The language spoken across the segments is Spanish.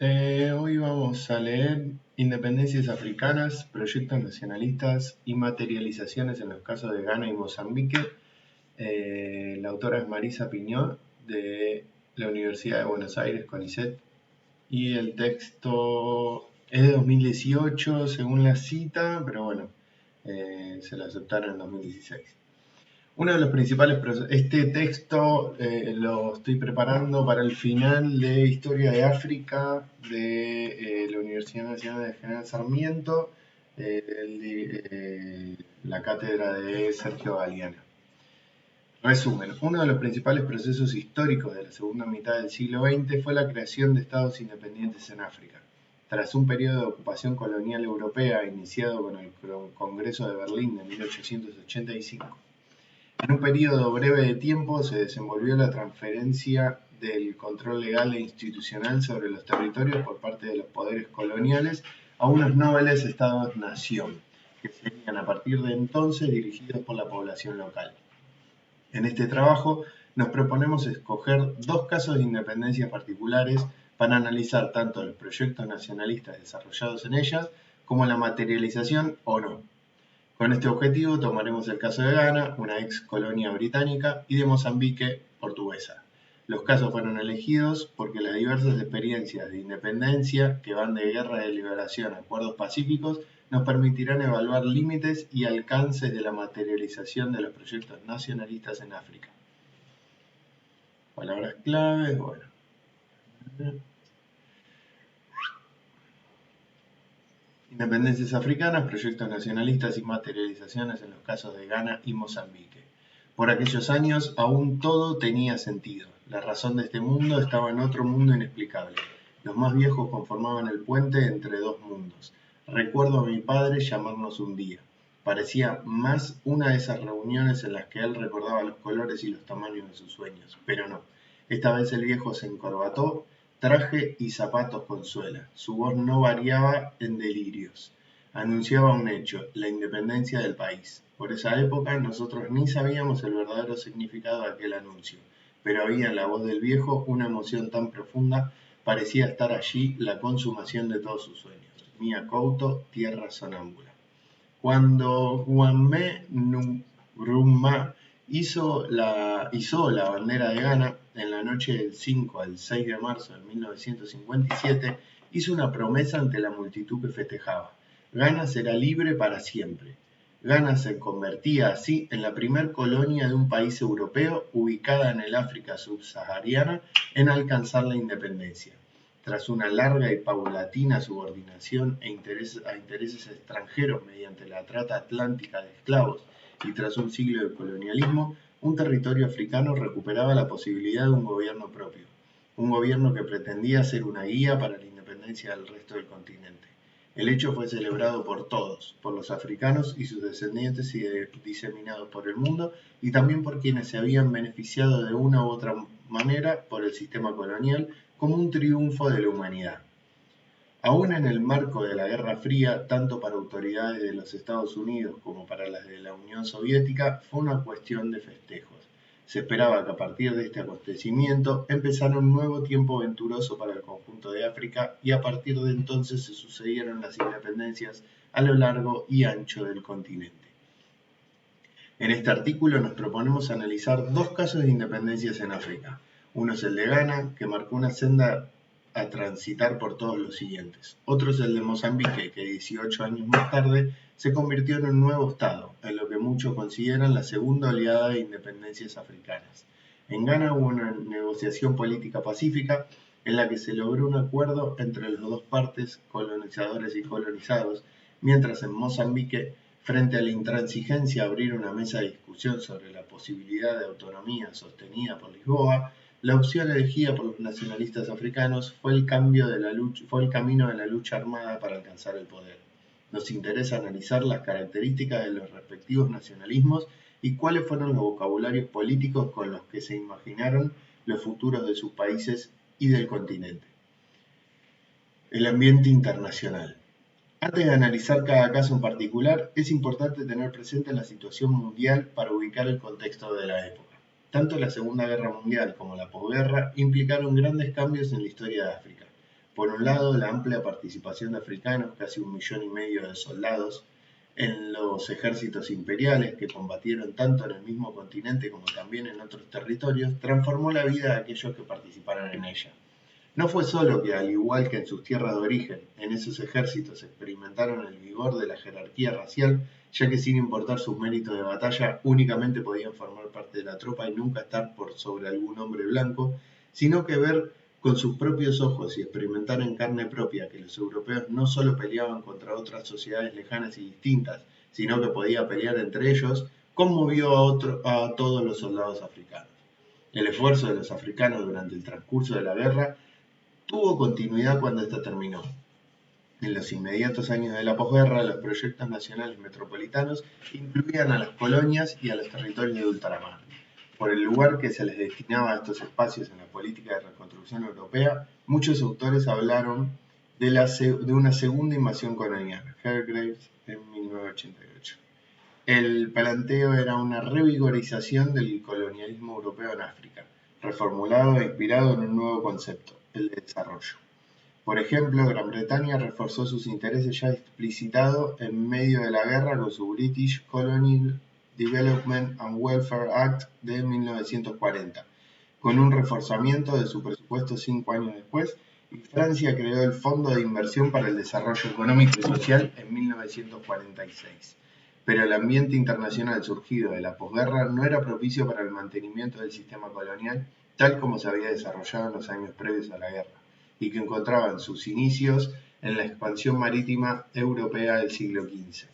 Hoy vamos a leer Independencias africanas, proyectos nacionalistas y materializaciones en los casos de Ghana y Mozambique. La autora es Marisa Piñó de la Universidad de Buenos Aires, CONICET, y el texto es de 2018 según la cita, pero bueno, se lo aceptaron en 2016. Uno de los principales, este texto lo estoy preparando para el final de Historia de África de la Universidad Nacional de General Sarmiento, la cátedra de Sergio Galeana. Resumen, uno de los principales procesos históricos de la segunda mitad del siglo XX fue la creación de estados independientes en África. Tras un periodo de ocupación colonial europea iniciado con el Congreso de Berlín de 1885, en un periodo breve de tiempo se desenvolvió la transferencia del control legal e institucional sobre los territorios por parte de los poderes coloniales a unos nobles estados-nación, que serían a partir de entonces dirigidos por la población local. En este trabajo nos proponemos escoger dos casos de independencia particulares para analizar tanto los proyectos nacionalistas desarrollados en ellas como la materialización o no. Con este objetivo tomaremos el caso de Ghana, una ex colonia británica, y de Mozambique, portuguesa. Los casos fueron elegidos porque las diversas experiencias de independencia, que van de guerra de liberación a acuerdos pacíficos, nos permitirán evaluar límites y alcances de la materialización de los proyectos nacionalistas en África. Palabras claves, bueno. Independencias africanas, proyectos nacionalistas y materializaciones en los casos de Ghana y Mozambique. Por aquellos años aún todo tenía sentido. La razón de este mundo estaba en otro mundo inexplicable. Los más viejos conformaban el puente entre dos mundos. Recuerdo a mi padre llamarnos un día. Parecía más una de esas reuniones en las que él recordaba los colores y los tamaños de sus sueños, pero no. Esta vez el viejo se encorbató, traje y zapatos con suela. Su voz no variaba en delirios. Anunciaba un hecho, la independencia del país. Por esa época nosotros ni sabíamos el verdadero significado de aquel anuncio, pero había en la voz del viejo una emoción tan profunda, parecía estar allí la consumación de todos sus sueños. Mia Couto, tierra sonámbula. Cuando Kwame Nkrumah izó la bandera de Ghana en la noche del 5 al 6 de marzo de 1957, hizo una promesa ante la multitud que festejaba. Ghana será libre para siempre. Ghana se convertía así en la primer colonia de un país europeo ubicada en el África subsahariana en alcanzar la independencia. Tras una larga y paulatina subordinación a intereses extranjeros mediante la trata atlántica de esclavos y tras un siglo de colonialismo, un territorio africano recuperaba la posibilidad de un gobierno propio, un gobierno que pretendía ser una guía para la independencia del resto del continente. El hecho fue celebrado por todos, por los africanos y sus descendientes y diseminado por el mundo, y también por quienes se habían beneficiado de una u otra manera por el sistema colonial, como un triunfo de la humanidad. Aún en el marco de la Guerra Fría, tanto para autoridades de los Estados Unidos como para las de la Unión Soviética, fue una cuestión de festejos. Se esperaba que a partir de este acontecimiento empezara un nuevo tiempo venturoso para el conjunto de África y a partir de entonces se sucedieron las independencias a lo largo y ancho del continente. En este artículo nos proponemos analizar dos casos de independencias en África. Uno es el de Ghana, que marcó una senda a transitar por todos los siguientes. Otro es el de Mozambique, que 18 años más tarde se convirtió en un nuevo estado, en lo que muchos consideran la segunda oleada de independencias africanas. En Ghana hubo una negociación política pacífica en la que se logró un acuerdo entre las dos partes, colonizadores y colonizados, mientras en Mozambique, frente a la intransigencia, abrir una mesa de discusión sobre la posibilidad de autonomía sostenida por Lisboa, la opción elegida por los nacionalistas africanos fue el camino de la lucha armada para alcanzar el poder. Nos interesa analizar las características de los respectivos nacionalismos y cuáles fueron los vocabularios políticos con los que se imaginaron los futuros de sus países y del continente. El ambiente internacional. Antes de analizar cada caso en particular, es importante tener presente la situación mundial para ubicar el contexto de la época. Tanto la Segunda Guerra Mundial como la posguerra implicaron grandes cambios en la historia de África. Por un lado, la amplia participación de africanos, casi 1,5 millones de soldados, en los ejércitos imperiales que combatieron tanto en el mismo continente como también en otros territorios, transformó la vida de aquellos que participaron en ella. No fue solo que, al igual que en sus tierras de origen, en esos ejércitos experimentaron el vigor de la jerarquía racial, ya que sin importar sus méritos de batalla, únicamente podían formar parte de la tropa y nunca estar por sobre algún hombre blanco, sino que ver con sus propios ojos y experimentar en carne propia que los europeos no solo peleaban contra otras sociedades lejanas y distintas, sino que podía pelear entre ellos, conmovió a todos los soldados africanos. El esfuerzo de los africanos durante el transcurso de la guerra tuvo continuidad cuando esta terminó. En los inmediatos años de la posguerra, los proyectos nacionales metropolitanos incluían a las colonias y a los territorios de ultramar. Por el lugar que se les destinaba a estos espacios en la política de reconstrucción europea, muchos autores hablaron de una segunda invasión colonial, Hargreaves en 1988. El planteo era una revigorización del colonialismo europeo en África, reformulado e inspirado en un nuevo concepto, el de desarrollo. Por ejemplo, Gran Bretaña reforzó sus intereses ya explicitados en medio de la guerra con su British Colonial Development and Welfare Act de 1940, con un reforzamiento de su presupuesto 5 años después, y Francia creó el Fondo de Inversión para el Desarrollo Económico y Social en 1946. Pero el ambiente internacional surgido de la posguerra no era propicio para el mantenimiento del sistema colonial tal como se había desarrollado en los años previos a la guerra, y que encontraban sus inicios en la expansión marítima europea del siglo XV.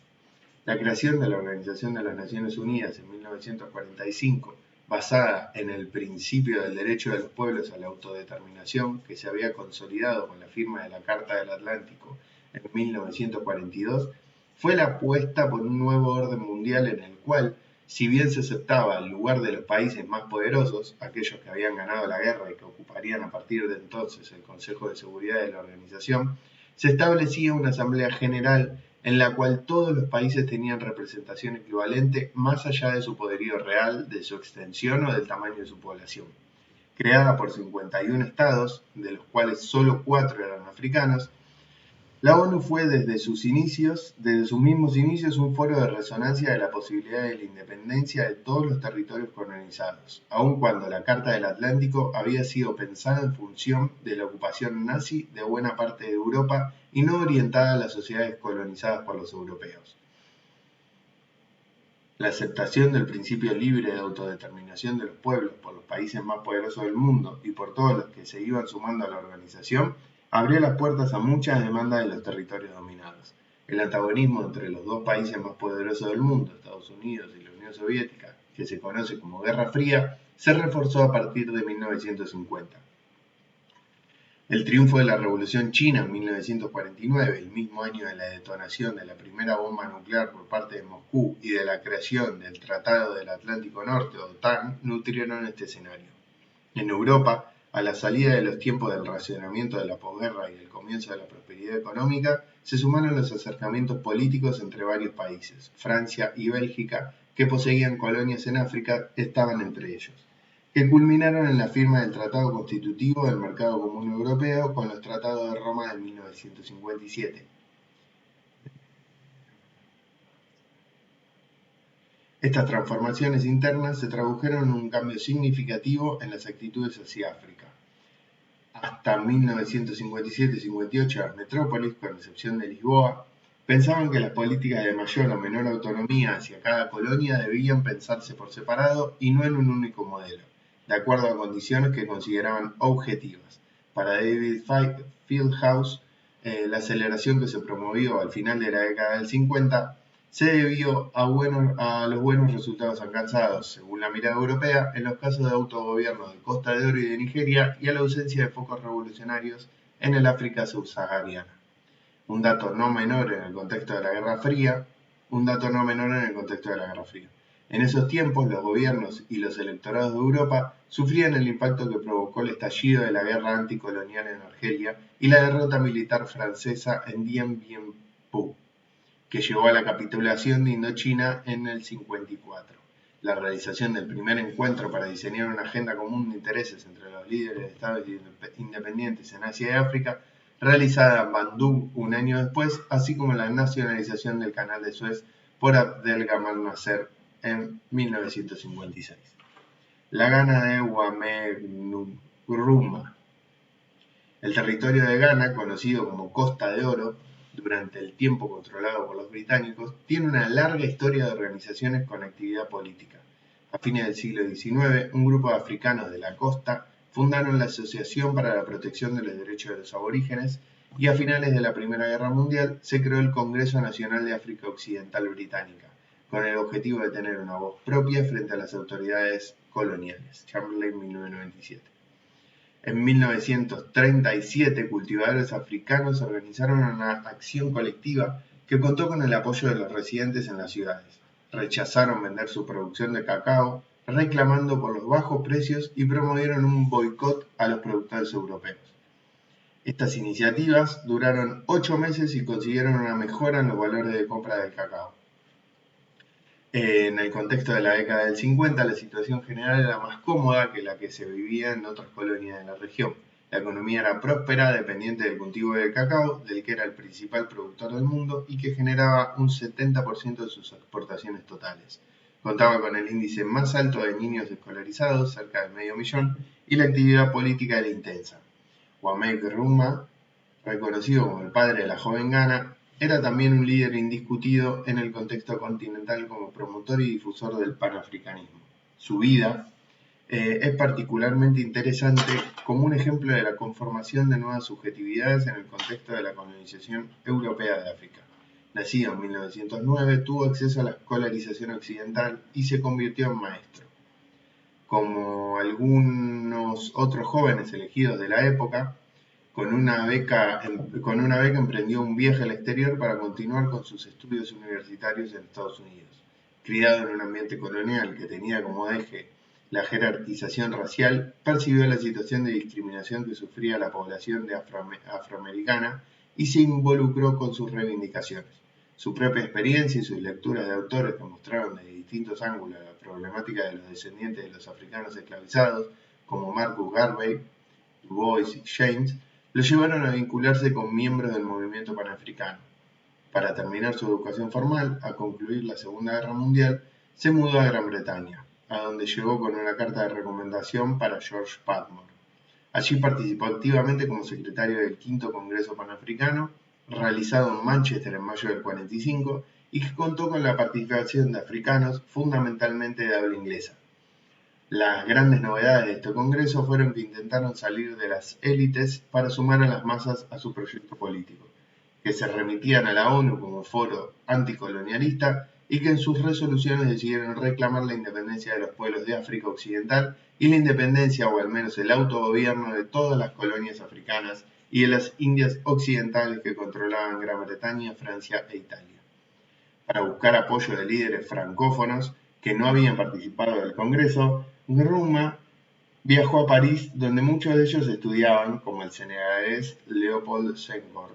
La creación de la Organización de las Naciones Unidas en 1945, basada en el principio del derecho de los pueblos a la autodeterminación, que se había consolidado con la firma de la Carta del Atlántico en 1942, fue la apuesta por un nuevo orden mundial en el cual, si bien se aceptaba el lugar de los países más poderosos, aquellos que habían ganado la guerra y que ocuparían a partir de entonces el Consejo de Seguridad de la organización, se establecía una Asamblea General en la cual todos los países tenían representación equivalente más allá de su poderío real, de su extensión o del tamaño de su población. Creada por 51 estados, de los cuales solo 4 eran africanos, la ONU fue desde sus mismos inicios, un foro de resonancia de la posibilidad de la independencia de todos los territorios colonizados, aun cuando la Carta del Atlántico había sido pensada en función de la ocupación nazi de buena parte de Europa y no orientada a las sociedades colonizadas por los europeos. La aceptación del principio libre de autodeterminación de los pueblos por los países más poderosos del mundo y por todos los que se iban sumando a la organización abrió las puertas a muchas demandas de los territorios dominados. El antagonismo entre los dos países más poderosos del mundo, Estados Unidos y la Unión Soviética, que se conoce como Guerra Fría, se reforzó a partir de 1950. El triunfo de la Revolución China en 1949, el mismo año de la detonación de la primera bomba nuclear por parte de Moscú y de la creación del Tratado del Atlántico Norte, o OTAN, nutrieron este escenario. En Europa, a la salida de los tiempos del racionamiento de la posguerra y el comienzo de la prosperidad económica, se sumaron los acercamientos políticos entre varios países. Francia y Bélgica, que poseían colonias en África, estaban entre ellos, que culminaron en la firma del Tratado Constitutivo del Mercado Común Europeo con los Tratados de Roma de 1957. Estas transformaciones internas se tradujeron en un cambio significativo en las actitudes hacia África. Hasta 1957-58 las metrópolis, con excepción de Lisboa, pensaban que las políticas de mayor o menor autonomía hacia cada colonia debían pensarse por separado y no en un único modelo, de acuerdo a condiciones que consideraban objetivas. Para David Fieldhouse, la aceleración que se promovió al final de la década del 50 se debió a los buenos resultados alcanzados, según la mirada europea, en los casos de autogobierno de Costa de Oro y de Nigeria y a la ausencia de focos revolucionarios en el África subsahariana. Un dato no menor en el contexto de la Guerra Fría. En esos tiempos, los gobiernos y los electorados de Europa sufrían el impacto que provocó el estallido de la guerra anticolonial en Argelia y la derrota militar francesa en Dien Bien Phu, que llevó a la capitulación de Indochina en el 54. La realización del primer encuentro para diseñar una agenda común de intereses entre los líderes de estados independientes en Asia y África realizada en Bandung un año después, así como la nacionalización del Canal de Suez por Abdel Gamal Nasser en 1956. La Ghana de Kwame Nkrumah. El territorio de Ghana, conocido como Costa de Oro, durante el tiempo controlado por los británicos, tiene una larga historia de organizaciones con actividad política. A fines del siglo XIX, un grupo de africanos de la costa fundaron la Asociación para la Protección de los Derechos de los Aborígenes y a finales de la Primera Guerra Mundial se creó el Congreso Nacional de África Occidental Británica, con el objetivo de tener una voz propia frente a las autoridades coloniales. Chamberlain, 1997. En 1937, cultivadores africanos organizaron una acción colectiva que contó con el apoyo de los residentes en las ciudades. Rechazaron vender su producción de cacao, reclamando por los bajos precios y promovieron un boicot a los productores europeos. Estas iniciativas duraron 8 meses y consiguieron una mejora en los valores de compra del cacao. En el contexto de la década del 50, la situación general era más cómoda que la que se vivía en otras colonias de la región. La economía era próspera, dependiente del cultivo del cacao, del que era el principal productor del mundo y que generaba un 70% de sus exportaciones totales. Contaba con el índice más alto de niños escolarizados, cerca del 500.000, y la actividad política era intensa. Kwame Nkrumah, reconocido como el padre de la joven Ghana, era también un líder indiscutido en el contexto continental como promotor y difusor del panafricanismo. Su vida es particularmente interesante como un ejemplo de la conformación de nuevas subjetividades en el contexto de la colonización europea de África. Nacido en 1909, tuvo acceso a la escolarización occidental y se convirtió en maestro. Como algunos otros jóvenes elegidos de la época, con una beca emprendió un viaje al exterior para continuar con sus estudios universitarios en Estados Unidos. Criado en un ambiente colonial que tenía como eje la jerarquización racial, percibió la situación de discriminación que sufría la población afroamericana y se involucró con sus reivindicaciones. Su propia experiencia y sus lecturas de autores que mostraron desde distintos ángulos la problemática de los descendientes de los africanos esclavizados, como Marcus Garvey, Du Bois y James, lo llevaron a vincularse con miembros del movimiento panafricano. Para terminar su educación formal, al concluir la Segunda Guerra Mundial, se mudó a Gran Bretaña, a donde llegó con una carta de recomendación para George Padmore. Allí participó activamente como secretario del Quinto Congreso Panafricano, realizado en Manchester en mayo del 45, y que contó con la participación de africanos, fundamentalmente de habla inglesa. Las grandes novedades de este congreso fueron que intentaron salir de las élites para sumar a las masas a su proyecto político, que se remitían a la ONU como foro anticolonialista y que en sus resoluciones decidieron reclamar la independencia de los pueblos de África Occidental y la independencia o al menos el autogobierno de todas las colonias africanas y de las Indias Occidentales que controlaban Gran Bretaña, Francia e Italia. Para buscar apoyo de líderes francófonos que no habían participado del Congreso, Nkrumah viajó a París, donde muchos de ellos estudiaban, como el senegalés Léopold Senghor,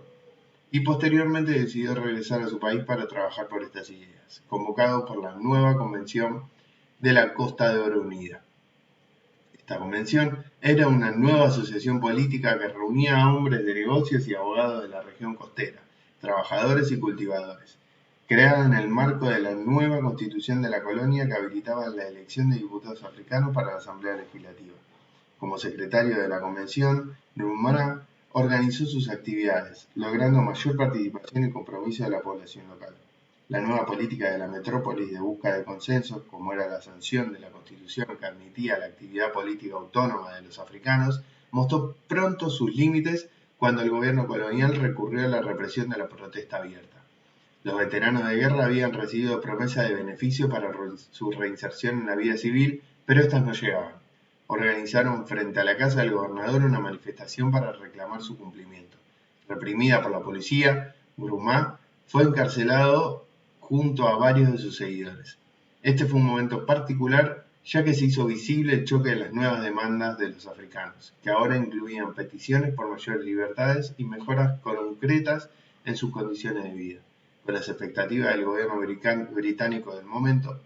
y posteriormente decidió regresar a su país para trabajar por estas ideas, convocado por la nueva Convención de la Costa de Oro Unida. Esta convención era una nueva asociación política que reunía a hombres de negocios y abogados de la región costera, trabajadores y cultivadores, creada en el marco de la nueva constitución de la colonia que habilitaba la elección de diputados africanos para la Asamblea Legislativa. Como secretario de la convención, Nkrumah organizó sus actividades, logrando mayor participación y compromiso de la población local. La nueva política de la metrópolis de busca de consensos, como era la sanción de la Constitución que admitía la actividad política autónoma de los africanos, mostró pronto sus límites cuando el gobierno colonial recurrió a la represión de la protesta abierta. Los veteranos de guerra habían recibido promesa de beneficio para su reinserción en la vida civil, pero estas no llegaban. Organizaron frente a la casa del gobernador una manifestación para reclamar su cumplimiento. Reprimida por la policía, Nkrumah fue encarcelado junto a varios de sus seguidores. Este fue un momento particular, ya que se hizo visible el choque de las nuevas demandas de los africanos, que ahora incluían peticiones por mayores libertades y mejoras concretas en sus condiciones de vida. Con las expectativas del gobierno británico del momento,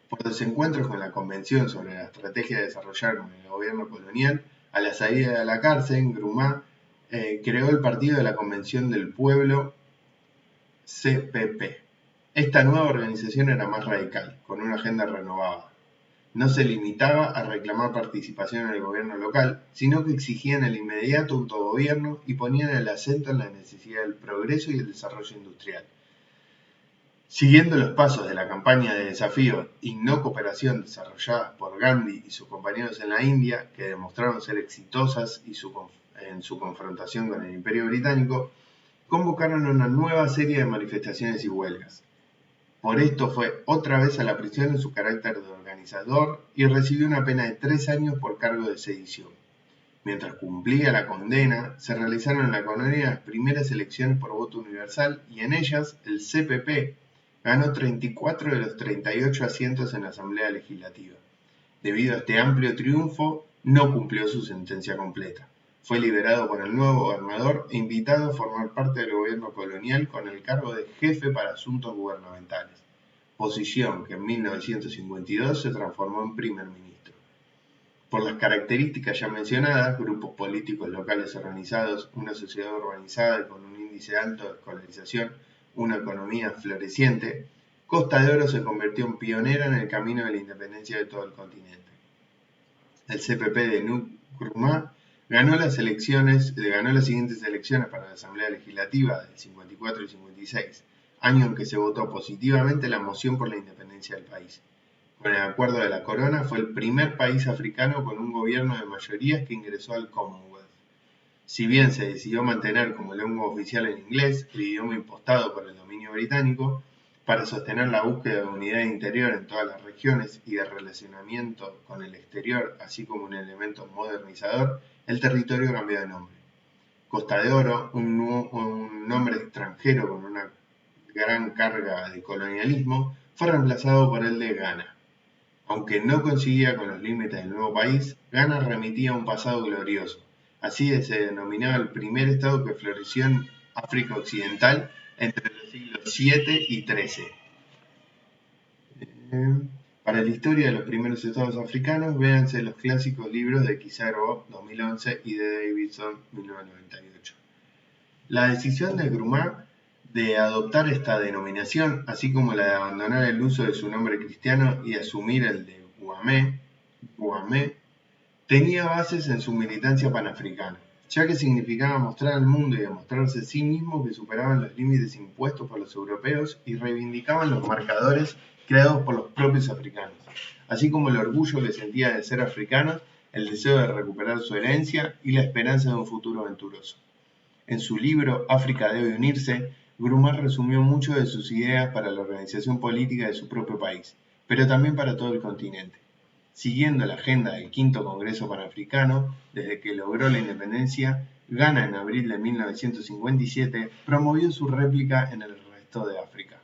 por desencuentros con la Convención sobre la estrategia de desarrollar con el gobierno colonial, A la salida de la cárcel, Nkrumah creó el Partido de la Convención del Pueblo, CPP. Esta nueva organización era más radical, con una agenda renovada. No se limitaba a reclamar participación en el gobierno local, sino que exigían el inmediato autogobierno y ponían el acento en la necesidad del progreso y el desarrollo industrial. Siguiendo los pasos de la campaña de desafío y no cooperación desarrolladas por Gandhi y sus compañeros en la India, que demostraron ser exitosas en su confrontación con el Imperio Británico, convocaron una nueva serie de manifestaciones y huelgas. Por esto fue otra vez a la prisión en su carácter de organizador y recibió una pena de 3 años por cargo de sedición. Mientras cumplía la condena, se realizaron en la colonia las primeras elecciones por voto universal y en ellas el CPP ganó 34 de los 38 asientos en la Asamblea Legislativa. Debido a este amplio triunfo, no cumplió su sentencia completa. Fue liberado por el nuevo gobernador e invitado a formar parte del gobierno colonial con el cargo de jefe para asuntos gubernamentales, posición que en 1952 se transformó en primer ministro. Por las características ya mencionadas, grupos políticos locales organizados, una sociedad urbanizada y con un índice alto de escolarización, una economía floreciente, Costa de Oro se convirtió en pionera en el camino de la independencia de todo el continente. El CPP de Nkrumah ganó las siguientes elecciones para la Asamblea Legislativa del 54 y 56, año en que se votó positivamente la moción por la independencia del país. Con el acuerdo de la Corona fue el primer país africano con un gobierno de mayorías que ingresó al Commonwealth. Si bien se decidió mantener como lengua oficial el inglés, el idioma impostado por el dominio británico, para sostener la búsqueda de unidad interior en todas las regiones y de relacionamiento con el exterior, así como un elemento modernizador, el territorio cambió de nombre. Costa de Oro, un nombre extranjero con una gran carga de colonialismo, fue reemplazado por el de Ghana. Aunque no coincidía con los límites del nuevo país, Ghana remitía a un pasado glorioso. Así se denominaba el primer estado que floreció en África Occidental entre los siglos VII y XIII. Para la historia de los primeros estados africanos, véanse los clásicos libros de Kizerbo 2011 y de Davidson 1998. La decisión de Nkrumah de adoptar esta denominación, así como la de abandonar el uso de su nombre cristiano y asumir el de Guamé, tenía bases en su militancia panafricana, ya que significaba mostrar al mundo y demostrarse a sí mismo que superaban los límites impuestos por los europeos y reivindicaban los marcadores creados por los propios africanos, así como el orgullo que sentía de ser africanos, el deseo de recuperar su herencia y la esperanza de un futuro venturoso. En su libro África debe unirse, Nkrumah resumió muchas de sus ideas para la organización política de su propio país, pero también para todo el continente. Siguiendo la agenda del Quinto Congreso Panafricano, desde que logró la independencia, Ghana en abril de 1957 promovió su réplica en el resto de África.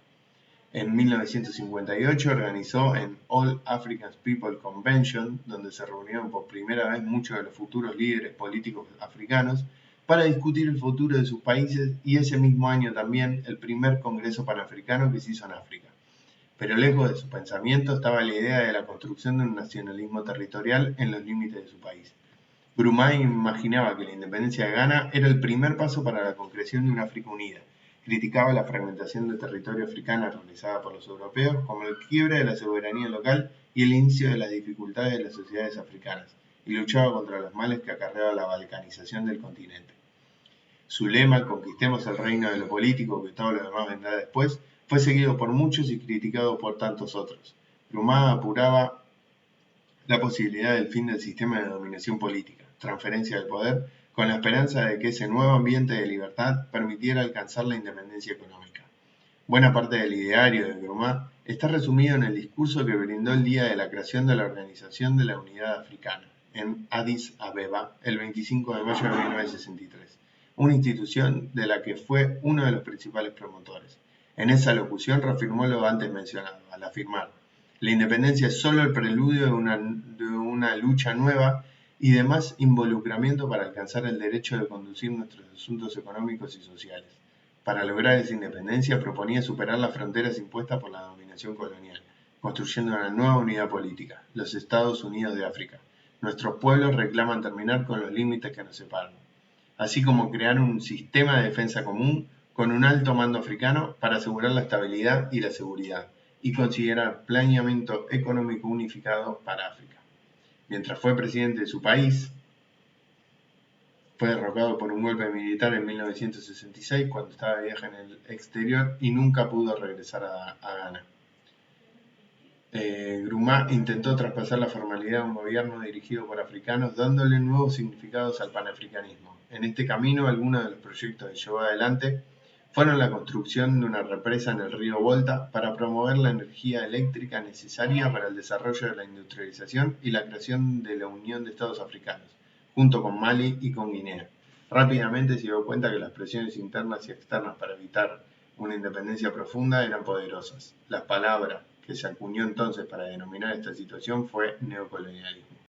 En 1958 organizó en All African People Convention, donde se reunieron por primera vez muchos de los futuros líderes políticos africanos, para discutir el futuro de sus países y ese mismo año también el primer Congreso Panafricano que se hizo en África. Pero lejos de su pensamiento estaba la idea de la construcción de un nacionalismo territorial en los límites de su país. Nkrumah imaginaba que la independencia de Ghana era el primer paso para la concreción de una África unida. Criticaba la fragmentación del territorio africano realizada por los europeos como el quiebre de la soberanía local y el inicio de las dificultades de las sociedades africanas, y luchaba contra los males que acarreaba la balcanización del continente. Su lema, conquistemos el reino de lo político, que todo lo demás vendrá después, fue seguido por muchos y criticado por tantos otros. Nkrumah apuraba la posibilidad del fin del sistema de dominación política, transferencia del poder, con la esperanza de que ese nuevo ambiente de libertad permitiera alcanzar la independencia económica. Buena parte del ideario de Nkrumah está resumido en el discurso que brindó el día de la creación de la Organización de la Unidad Africana, en Addis Abeba, el 25 de mayo de 1963, una institución de la que fue uno de los principales promotores. En esa locución reafirmó lo antes mencionado, al afirmar: la independencia es solo el preludio de una lucha nueva y de más involucramiento para alcanzar el derecho de conducir nuestros asuntos económicos y sociales. Para lograr esa independencia proponía superar las fronteras impuestas por la dominación colonial, construyendo una nueva unidad política, los Estados Unidos de África, Nuestros pueblos reclaman terminar con los límites que nos separan, así como crear un sistema de defensa común con un alto mando africano para asegurar la estabilidad y la seguridad, y considerar planeamiento económico unificado para África. Mientras fue presidente de su país, fue derrocado por un golpe militar en 1966 cuando estaba de viaje en el exterior y nunca pudo regresar a Ghana. Nkrumah intentó traspasar la formalidad a un gobierno dirigido por africanos, dándole nuevos significados al panafricanismo. En este camino, algunos de los proyectos que llevó adelante fueron la construcción de una represa en el río Volta para promover la energía eléctrica necesaria para el desarrollo de la industrialización y la creación de la Unión de Estados Africanos, junto con Mali y con Guinea. Rápidamente se dio cuenta que las presiones internas y externas para evitar una independencia profunda eran poderosas. La palabra que se acuñó entonces para denominar esta situación fue neocolonialismo.